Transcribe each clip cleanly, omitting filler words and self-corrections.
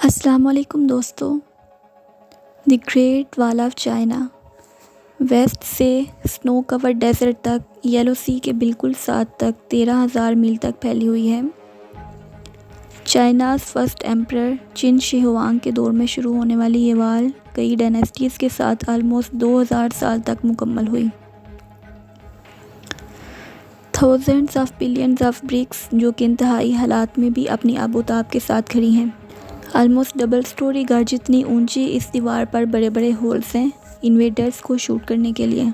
अस्सलाम वालेकुम दोस्तों। The Great Wall of China west से स्नो कवर्ड डेजर्ट तक येलो सी के बिल्कुल साथ तक 13,000 मील तक फैली हुई है। China's first emperor chin she Huang के दौर में शुरू होने वाली ये वॉल कई डायनेस्टीज़ के साथ ऑलमोस्ट 2000 साल तक मुकम्मल हुई। Thousands of billions of BRICS जो कि इंतहाई हालात में भी अपनी आबोताब के साथ खड़ी हैं। ऑलमोस्ट डबल स्टोरी घर जितनी ऊंची इस दीवार पर बड़े बड़े होल्स हैं इन्वेडर्स को शूट करने के लिए।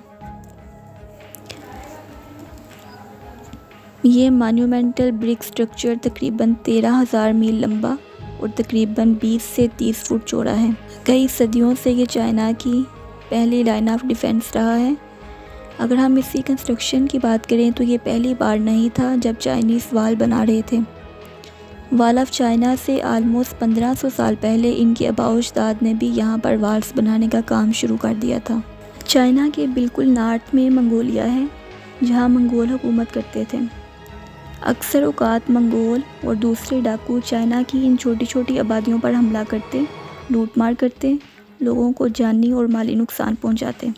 ये मॉन्यूमेंटल ब्रिक स्ट्रक्चर तकरीबन 13,000 मील लंबा और तकरीबन 20 से 30 फुट चौड़ा है। कई सदियों से ये चाइना की पहली लाइन ऑफ डिफेंस रहा है। अगर हम इसकी कंस्ट्रक्शन की बात करें तो ये पहली बार नहीं था जब चाइनीज़ वॉल बना रहे थे। वॉल ऑफ चाइना से ऑलमोस्ट 1500 साल पहले इनके आबाओ-अजदाद ने भी यहाँ पर वॉल्स बनाने का काम शुरू कर दिया था। चाइना के बिल्कुल नॉर्थ में मंगोलिया है जहाँ मंगोल हुकूमत करते थे। अक्सर औकात मंगोल और दूसरे डाकू चाइना की इन छोटी छोटी आबादियों पर हमला करते, लूटमार करते, लोगों को जानी और माली नुकसान पहुँचाते।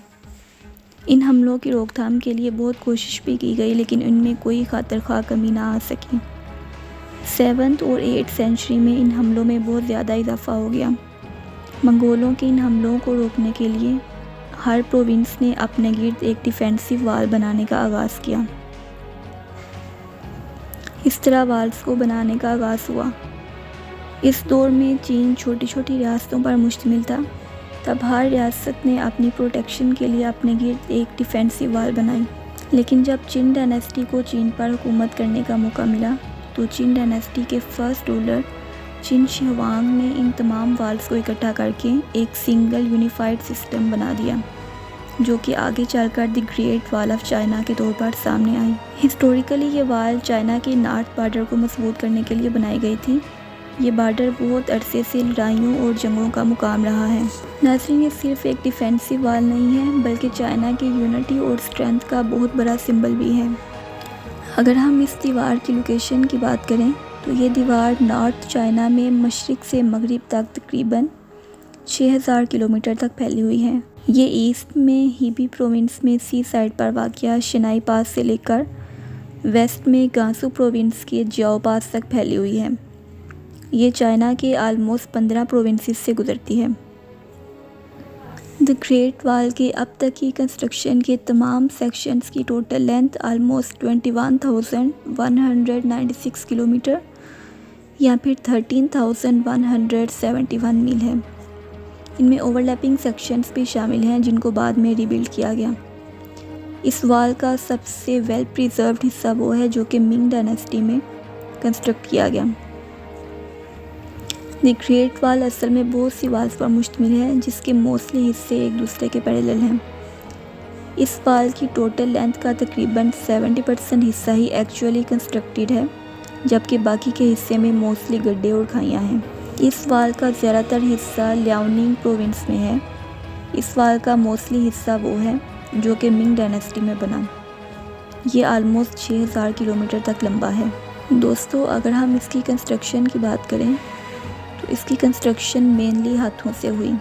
इन हमलों की रोकथाम के लिए बहुत कोशिश भी की गई लेकिन इनमें कोई खातिर ख्वाह कमी ना आ सकी। 7th और 8th सेंचुरी में इन हमलों में बहुत ज़्यादा इजाफा हो गया। मंगोलों के इन हमलों को रोकने के लिए हर प्रोविंस ने अपने गिर्द एक डिफेंसिव वॉल बनाने का आगाज़ किया। इस तरह वॉल्स को बनाने का आगाज़ हुआ। इस दौर में चीन छोटी छोटी रियासतों पर मुश्तमिल था। तब हर रियासत ने अपनी प्रोटेक्शन के लिए अपने गिर्द एक डिफेंसिव वॉल बनाई। लेकिन जब चिन डायनेस्टी को चीन पर हुकूमत करने का मौका मिला तो चिन डायनेस्टी के first ruler chin she Huang ने इन तमाम वॉल्स को इकट्ठा करके एक सिंगल यूनिफाइड सिस्टम बना दिया जो कि आगे चलकर the Great Wall of China के तौर पर सामने आई। हिस्टोरिकली ये वॉल चाइना के नॉर्थ बॉर्डर को मजबूत करने के लिए बनाई गई थी। ये बॉर्डर बहुत अरसे से लड़ाइयों और जंगों का मुकाम रहा है। नाज़रीन, ये सिर्फ एक डिफेंसिव वॉल नहीं है बल्कि चाइना की यूनिटी और स्ट्रेंथ का बहुत बड़ा सिंबल भी है। अगर हम इस दीवार की लोकेशन की बात करें तो ये दीवार नॉर्थ चाइना में मशरिक़ से मगरिब तक तकरीबन 6000 किलोमीटर तक फैली हुई है। ये ईस्ट में हीबी प्रोविंस में सी साइड पर वाक़या शिनाई पास से लेकर वेस्ट में गांसू प्रोविंस के जियाओ पास तक फैली हुई है। ये चाइना के ऑलमोस्ट 15 प्रोविंसेस से गुजरती है। द ग्रेट वॉल के अब तक की कंस्ट्रक्शन के तमाम सेक्शंस की टोटल लेंथ ऑलमोस्ट 21,196 किलोमीटर या फिर 13,171 मील है। इनमें ओवरलैपिंग सेक्शंस भी शामिल हैं जिनको बाद में रीबिल्ड किया गया। इस वॉल का सबसे वेल प्रिजर्व्ड हिस्सा वो है जो कि मिंग डायनेस्टी में कंस्ट्रक्ट किया गया। द ग्रेट वॉल असल में बहुत सी वॉल्स पर मुश्तमिल है जिसके मोस्टली हिस्से एक दूसरे के पैरेलल हैं। इस वॉल की टोटल लेंथ का तकरीबन 70% हिस्सा ही एक्चुअली कंस्ट्रक्टेड है जबकि बाकी के हिस्से में मोस्टली गड्ढे और खाइयाँ हैं। इस वॉल का ज़्यादातर हिस्सा लियाओनिंग प्रोविंस में है। इस वॉल का मोस्टली हिस्सा वो है जो कि मिंग डायनेस्टी में बना। ये ऑलमोस्ट 6000 किलोमीटर तक लंबा है। दोस्तों, अगर हम इसकी कंस्ट्रक्शन की बात करें तो इसकी कंस्ट्रक्शन मेनली हाथों से हुई।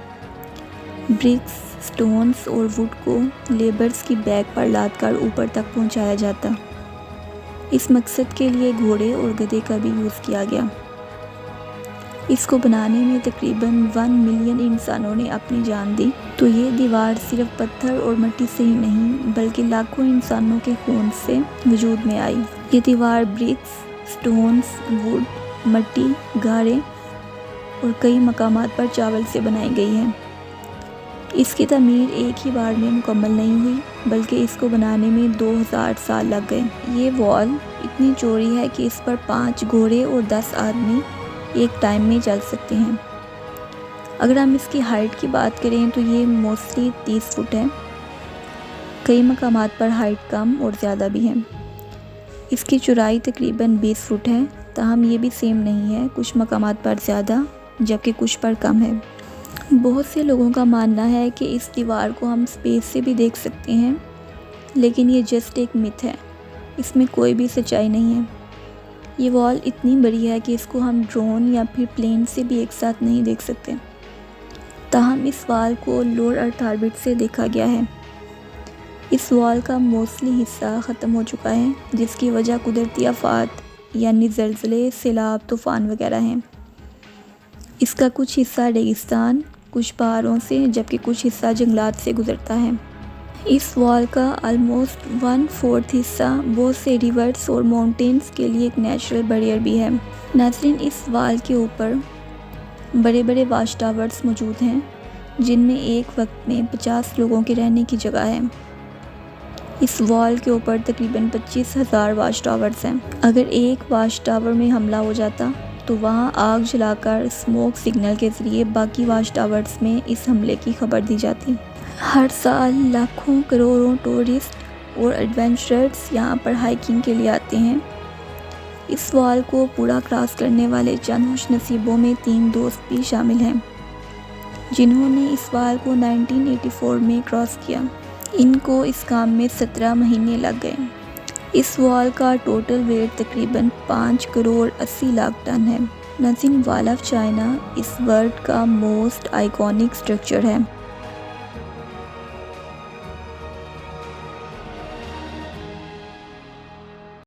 ब्रिक्स, स्टोन्स और वुड को लेबर्स की बैक पर लाद कर ऊपर तक पहुंचाया जाता। इस मकसद के लिए घोड़े और गधे का भी यूज़ किया गया। इसको बनाने में तकरीबन 1 मिलियन इंसानों ने अपनी जान दी। तो ये दीवार सिर्फ पत्थर और मिट्टी से ही नहीं बल्कि लाखों इंसानों के खून से वजूद में आई। ये दीवार ब्रिक्स, स्टोन्स, वुड, मिट्टी, गारे और कई मकामात पर चावल से बनाई गई है। इसकी तमीर एक ही बार में मुकम्मल नहीं हुई बल्कि इसको बनाने में 2000 साल लग गए। ये वॉल इतनी चौड़ी है कि इस पर 5 घोड़े और 10 आदमी एक टाइम में चल सकते हैं। अगर हम इसकी हाइट की बात करें तो ये मोस्टली 30 फुट है। कई मकामात पर हाइट कम और ज़्यादा भी है। इसकी चौड़ाई तकरीबन 20 फुट है। ताहम ये भी सेम नहीं है, कुछ मकामात पर ज़्यादा जबकि कुछ पर कम है। बहुत से लोगों का मानना है कि इस दीवार को हम स्पेस से भी देख सकते हैं लेकिन ये जस्ट एक मिथ है, इसमें कोई भी सच्चाई नहीं है। ये वॉल इतनी बड़ी है कि इसको हम ड्रोन या फिर प्लेन से भी एक साथ नहीं देख सकते। ताहम इस वॉल को लोअर अर्थ ऑर्बिट से देखा गया है। इस वॉल का मोस्टली हिस्सा ख़त्म हो चुका है, जिसकी वजह कुदरती आफात यानी ज़लज़ले, सैलाब, तूफ़ान वगैरह हैं। इसका कुछ हिस्सा रेगिस्तान, कुछ पहाड़ों से, जबकि कुछ हिस्सा जंगलात से गुजरता है। इस वॉल का ऑलमोस्ट 1/4 हिस्सा बहुत से रिवर्स और माउंटेन्स के लिए एक नेचुरल बैरियर भी है। नाज़रीन, इस वॉल के ऊपर बड़े बड़े वाच टावर्स मौजूद हैं, जिनमें एक वक्त में 50 लोगों के रहने की जगह है। इस वॉल के ऊपर तकरीबन 25,000 वाच टावर्स हैं। अगर एक वाच टावर में हमला हो जाता तो वहां आग जलाकर स्मोक सिग्नल के ज़रिए बाकी वाच टावर्स में इस हमले की खबर दी जाती। हर साल लाखों करोड़ों टूरिस्ट और एडवेंचरर्स यहां पर हाइकिंग के लिए आते हैं। इस वॉल को पूरा क्रॉस करने वाले चंद खुशनसीबों में 3 दोस्त भी शामिल हैं, जिन्होंने इस वॉल को 1984 में क्रॉस किया। इनको इस काम में 17 महीने लग गए। इस वॉल का टोटल वेट तकरीबन 5 करोड़ 80 लाख टन है। नाज़रीन, वॉल ऑफ चाइना इस वर्ल्ड का मोस्ट आइकॉनिक स्ट्रक्चर है।